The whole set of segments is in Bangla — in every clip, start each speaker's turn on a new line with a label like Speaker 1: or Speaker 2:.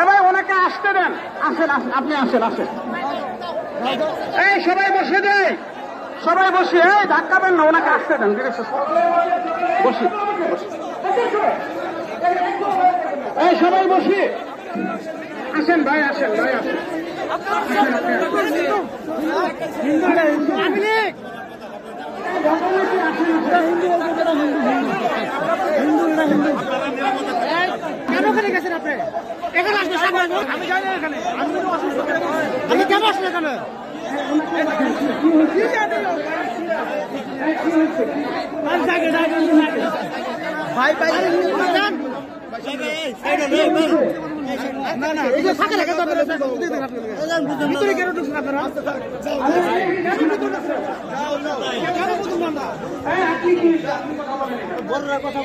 Speaker 1: এবার ওনাকে আসতে দেন, আসেন আপনি আসেন আসেন। এই সবাই বসে দেয়, সবাই বসে, এই ধাক্কাবেন না, ওনাকে আসতে দেন, বসি। এই সবাই বসি, আসেন ভাই, আসেন ভাই, আসেন। কেন ওখানে গেছেন আপনি? এখানে আসবেন সামনে, আমি যাই না এখানে, আমি কেন আসলে এখানে? ভাই ভাই না না, এই যে ফাঁকা রেখে ভিতরে কেন ঢুকছেন আপনারা? বড়রা কথা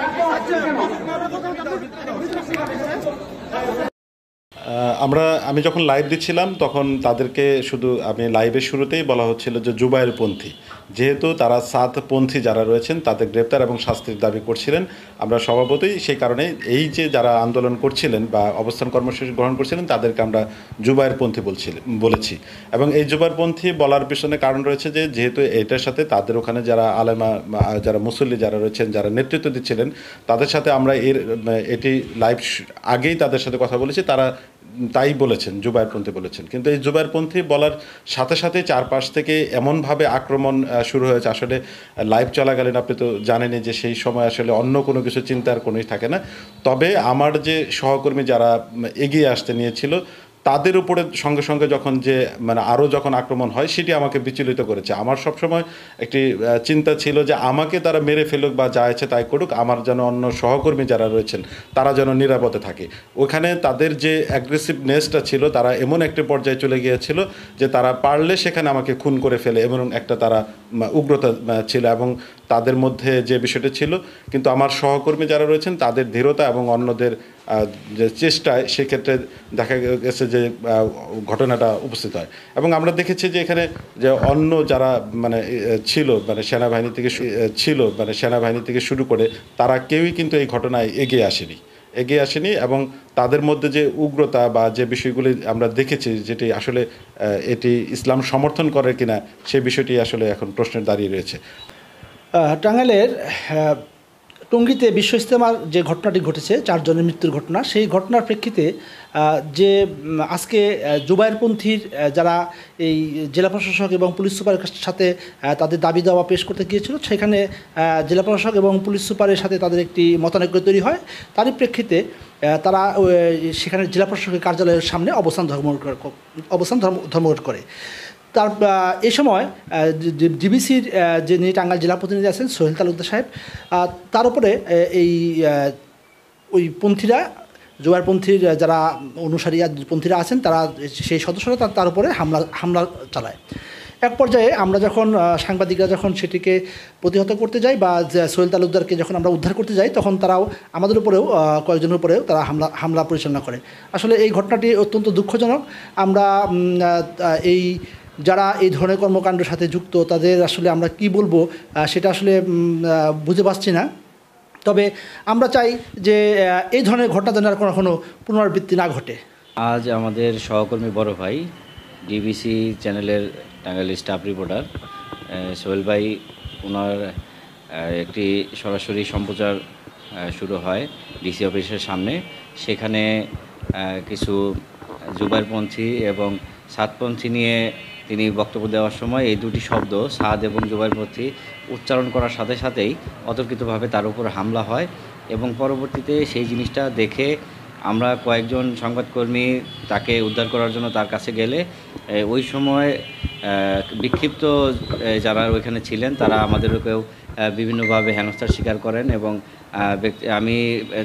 Speaker 2: আমি যখন লাইভ দিচ্ছিলাম তখন তাদেরকে শুধু আমি লাইভের শুরুতেই বলা হচ্ছিল যে জুবায়েরপন্থী, যেহেতু তারা সাতপন্থী যারা রয়েছেন তাদের গ্রেপ্তার এবং শাস্তির দাবি করছিলেন। আমরা স্বভাবতই সেই কারণে এই যে যারা আন্দোলন করছিলেন বা অবস্থান কর্মসূচি গ্রহণ করছিলেন তাদেরকে আমরা জুবায়েরপন্থী বলেছি। এবং এই জুবায়েরপন্থী বলার পিছনে কারণ রয়েছে যে যেহেতু এটার সাথে তাদের ওখানে যারা আলেমা, যারা মুসল্লি যারা রয়েছেন, যারা নেতৃত্ব দিচ্ছিলেন, তাদের সাথে আমরা এটি লাইভ আগেই তাদের সাথে কথা বলেছি, তারা তাই বলেছেন, জুবায়েরপন্থী বলেছেন। কিন্তু এই জুবায়েরপন্থী বলার সাথে সাথে চারপাশ থেকে এমনভাবে আক্রমণ শুরু হয়েছে, আসলে লাইভ চলাকালীন আপনি তো জানেনই যে সেই সময় আসলে অন্য কোনো কিছু চিন্তার কোনোই থাকে না। তবে আমার যে সহকর্মী যারা এগিয়ে আসতে নিয়েছিল তাদের উপরে সঙ্গে সঙ্গে যখন যে আরও যখন আক্রমণ হয় সেটি আমাকে বিচলিত করেছে। আমার সবসময় একটি চিন্তা ছিল যে আমাকে তারা মেরে ফেলুক বা যা ইচ্ছে তাই করুক, আমার যেন অন্য সহকর্মী যারা রয়েছেন তারা যেন নিরাপদে থাকে। ওখানে তাদের যে অ্যাগ্রেসিভনেসটা ছিল, তারা এমন একটি পর্যায়ে চলে গিয়েছিল যে তারা পারলে সেখানে আমাকে খুন করে ফেলে, এমন একটা তারা উগ্রতা ছিল। এবং তাদের মধ্যে যে বিষয়টা ছিল, কিন্তু আমার সহকর্মী যারা রয়েছেন তাদের ধীরতা এবং অন্যদের যে চেষ্টায় সেক্ষেত্রে দেখা গেছে যে ঘটনাটা উপস্থিত হয়। এবং আমরা দেখেছি যে এখানে যে অন্য যারা ছিল সেনাবাহিনী থেকে শুরু করে তারা কেউই কিন্তু এই ঘটনায় এগিয়ে আসেনি। এবং তাদের মধ্যে যে উগ্রতা বা যে বিষয়গুলি আমরা দেখেছি, যেটি আসলে এটি ইসলাম সমর্থন করে কিনা সেই বিষয়টি আসলে এখন প্রশ্নের দাঁড়িয়ে রয়েছে।
Speaker 3: টাঙ্গাইলের টঙ্গীতে বিশ্ব ইজতেমার যে ঘটনাটি ঘটেছে, 4 জনের মৃত্যুর ঘটনা, সেই ঘটনার প্রেক্ষিতে যে আজকে জুবায়েরপন্থীর যারা এই জেলা প্রশাসক এবং পুলিশ সুপারের সাথে তাদের দাবি দাওয়া পেশ করতে গিয়েছিল, সেখানে জেলা প্রশাসক এবং পুলিশ সুপারের সাথে তাদের একটি মতানৈক্য তৈরি হয়। তারই প্রেক্ষিতে তারা সেখানে জেলা প্রশাসকের কার্যালয়ের সামনে অবস্থান ধর্মঘট করে। তার এই সময় ডিবিসির যিনি টাঙ্গাইল জেলা প্রতিনিধি আছেন সোহেল তালুকদার সাহেব, তার উপরে ওই পন্থীরা, জুবায়েরপন্থীর যারা অনুসারী পন্থীরা আছেন, তারা সেই সদস্যরা তার উপরে হামলা চালায়। এক পর্যায়ে আমরা যখন সাংবাদিকরা যখন সেটিকে প্রতিহত করতে যাই বা সোহেল তালুকদারকে যখন আমরা উদ্ধার করতে যাই, তখন তারাও আমাদের উপরেও কয়েকজনের উপরেও তারা হামলা পরিচালনা করে। আসলে এই ঘটনাটি অত্যন্ত দুঃখজনক। আমরা যারা এই ধরনের কর্মকাণ্ডের সাথে যুক্ত তাদের আসলে আমরা কি বলবো সেটা আসলে বুঝে পাচ্ছি না। তবে আমরা চাই যে এই ধরনের ঘটনা যেন আর কোনো পুনরাবৃত্তি না ঘটে।
Speaker 4: আজ আমাদের সহকর্মী বড় ভাই ডিবিসি চ্যানেলের টাঙ্গাইল স্টাফ রিপোর্টার সোহেল ভাই, ওনার একটি সরাসরি সম্প্রচার শুরু হয় ডিসি অফিসের সামনে। সেখানে কিছু জুবায়েরপন্থী এবং সাতপন্থী নিয়ে তিনি বক্তব্য দেওয়ার সময় এই দুটি শব্দ সাদ এবং জুবায়েরপন্থী উচ্চারণ করার সাথে সাথেই অতর্কিতভাবে তার উপর হামলা হয়। এবং পরবর্তীতে সেই জিনিসটা দেখে আমরা কয়েকজন সংবাদকর্মী তাকে উদ্ধার করার জন্য তার কাছে গেলে ওই সময় বিক্ষিপ্ত যারা ওইখানে ছিলেন তারা আমাদেরকেও বিভিন্নভাবে হেনস্থার শিকার করেন। এবং আমি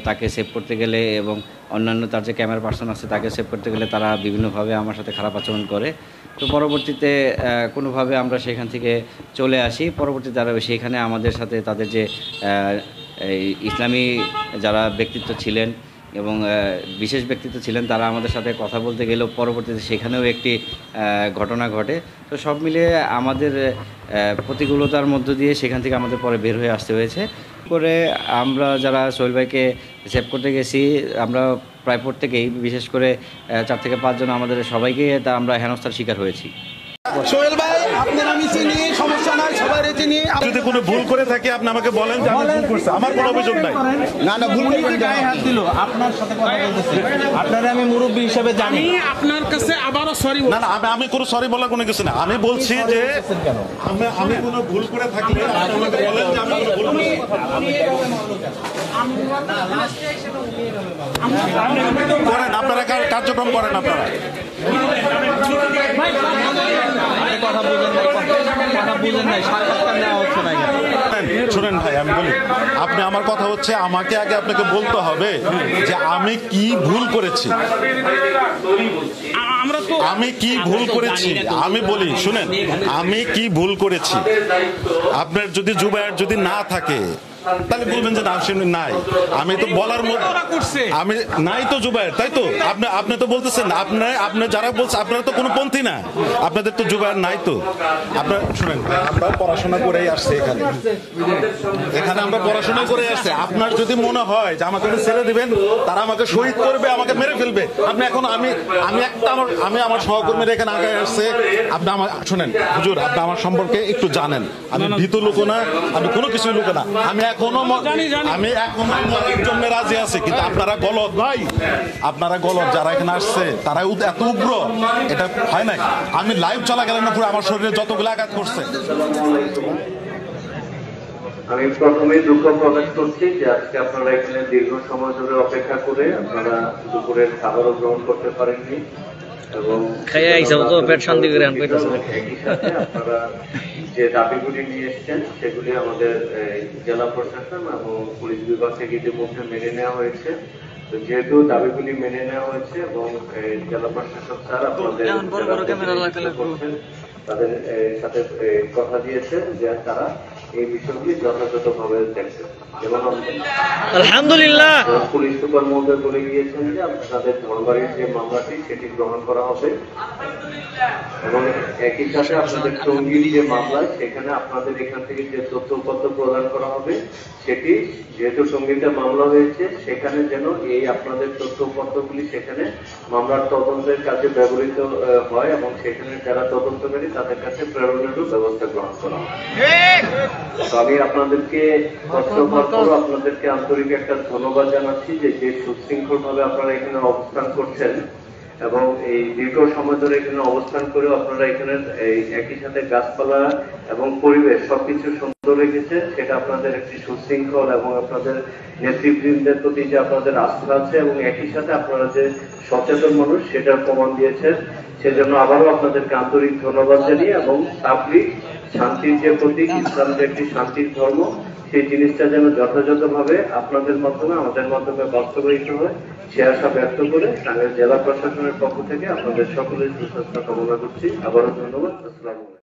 Speaker 4: তাকে সেভ করতে গেলে এবং অন্যান্য তার যে ক্যামেরা পার্সন আছে তাকে সেভ করতে গেলে তারা বিভিন্নভাবে আমার সাথে খারাপ আচরণ করে। তো পরবর্তীতে কোনোভাবে আমরা সেখান থেকে চলে আসি। পরবর্তীতে তারা সেইখানে আমাদের সাথে তাদের যে ইসলামী যারা ব্যক্তিত্ব ছিলেন এবং বিশেষ ব্যক্তিত্ব ছিলেন তারা আমাদের সাথে কথা বলতে গেলেও পরবর্তীতে সেখানেও একটি ঘটনা ঘটে। তো সব মিলিয়ে আমাদের প্রতিকূলতার মধ্য দিয়ে সেখান থেকে আমাদের পরে বের হয়ে আসতে হয়েছে। করে আমরা যারা সোহেল ভাইকে সেভ করতে গেছি, আমরা প্রায় প্রত্যেকেই, বিশেষ করে 4 থেকে 5 জন আমাদের সবাইকে আমরা হেনস্থার শিকার হয়েছি।
Speaker 5: সোহেল ভাই, আপনার আমি চিনি, সমস্যা নাই, সবাই চিনি।
Speaker 2: যদি কোনো ভুল করে থাকি আপনি আমাকে বলেন যে আমি ভুল করছি, আমার কোনো অভিযোগ নাই।
Speaker 5: না না, ভুল করবেন গায়ে হাত দিল, আপনার সাথে কথা বলতেছি, আপনারা আমি মুরব্বী হিসেবে জানি।
Speaker 1: আমি আপনার কাছে আবারও সরি।
Speaker 2: না না, আমি কোনো সরি বলার কোনো কিছু না। আমি বলছি যে আমি কোনো ভুল করে থাকলে আপনি আমাকে বলেন যে আমি কোনো ভুল করেন, আপনারা কার্যক্রম করেন। আপনারা
Speaker 5: কথা বুঝেন নাই, সাক্ষাৎকার নেওয়া হচ্ছে না।
Speaker 2: শুনেন ভাই, আমি বলি, আপনি আমার কথা হচ্ছে আমাকে আগে আপনাকে বলতে হবে যে আমি কি ভুল করেছি, আমি কি ভুল করেছি। আমি বলি, শুনেন, আমি কি ভুল করেছি। আপনার যদি জুবায়ের যদি না থাকে তাহলে বলবেন যে না, শুনুন নাই। আমি তো বলার মতো আমি নাই তো জুবায়ের, তাই তো? আপনি তো বলতেছেন আপনি যারা বলছেন আপনারা তো কোনো পন্থী না, আপনাদের তো জুবায়ের নাই। তো আপনারা শুনেন, আমরা পড়াশোনা করেই আসছি এখানে আমরা পড়াশোনা করে আসছি। আপনার যদি মনে হয় যে আমাকে ছেড়ে দিবেন, তারা আমাকে শহীদ করবে, আমাকে মেরে ফেলবে, আপনি এখন আমি আমার সহকর্মীরা এখানে আগে আসছে। আপনি আমার শুনেন হুজুর, আপনি আমার সম্পর্কে একটু জানেন, আমি ভীত লোক না, আমি কোনো কিছু লোক না। আমি এখনো মরার জন্য রাজি আছি, কিন্তু আপনারা গলত ভাই, আপনারা গলত। যারা এখানে আসছে তারা এত উগ্র, এটা হয় না। আমি লাইভ চলা গেলেন না, পুরো আমার শরীরে যতগুলো আঘাত করছে।
Speaker 6: আমি প্রথমেই দুঃখ প্রকাশ করছি যে আজকে আপনারা এখানে দীর্ঘ সময় ধরে অপেক্ষা করে আপনারা দুপুরের খাবারও গ্রহণ করতে পারেননি এবং একই সাথে আপনারা যে দাবিগুলি নিয়ে এসছেন সেগুলি আমাদের জেলা প্রশাসন এবং পুলিশ বিভাগ থেকে ইতিমধ্যে মেনে নেওয়া হয়েছে। তো যেহেতু দাবিগুলি মেনে নেওয়া হয়েছে এবং জেলা প্রশাসক স্যার আপনাদের তাদের সাথে কথা দিয়েছে যে তারা এই বিষয়গুলি যথাযথভাবে দেখছে। যেমন আলহামদুলিল্লাহ পুলিশ সুপার মহোদয় বলে গিয়েছেন যে তাদের ধনবাড়ির যে মামলাটি সেটি গ্রহণ করা হবে এবং একই সাথে আপনাদের টঙ্গীর যে মামলা সেখানে আপনাদের এখান থেকে যে তথ্যপত্র প্রদান করা হবে সেটি যেহেতু টঙ্গীতে মামলা হয়েছে সেখানে যেন এই আপনাদের তথ্যপত্রগুলি সেখানে মামলার তদন্তের কাজে ব্যবহৃত হয় এবং সেখানে যারা তদন্তকারী তাদের কাছে প্রেরণেরও ব্যবস্থা গ্রহণ করা হয়। আমি আপনাদেরকে আপনাদেরকে আন্তরিক একটা ধন্যবাদ জানাচ্ছি যে সুশৃঙ্খল ভাবে আপনারা এখানে অবস্থান করছেন এবং এই দীর্ঘ সময় ধরে এখানে অবস্থান করে আপনারা এখানে এই একই সাথে গাছপালা এবং পরিবেশ সবকিছু সুন্দর রেখেছে। সেটা আপনাদের একটি সুশৃঙ্খল এবং আপনাদের নেতৃবৃন্দের প্রতি যে আপনাদের আস্থা আছে এবং একই সাথে আপনারা যে সচেতন মানুষ সেটার প্রমাণ দিয়েছেন। সেজন্য আবারও আপনাদেরকে আন্তরিক ধন্যবাদ জানিয়ে এবং তাবলীগ শান্তির যে প্রতীক, ইসলাম যে একটি শান্তির ধর্ম, সেই জিনিসটা যেন যথাযথভাবে আপনাদের মাধ্যমে আমাদের মাধ্যমে বাস্তবায়িত হয় সে আশা ব্যক্ত করে টাঙ্গাইল জেলা প্রশাসনের পক্ষ থেকে আপনাদের সকলের সুস্বাস্থ্য কামনা করছি। আবারও ধন্যবাদ। আসসালামু আলাইকুম।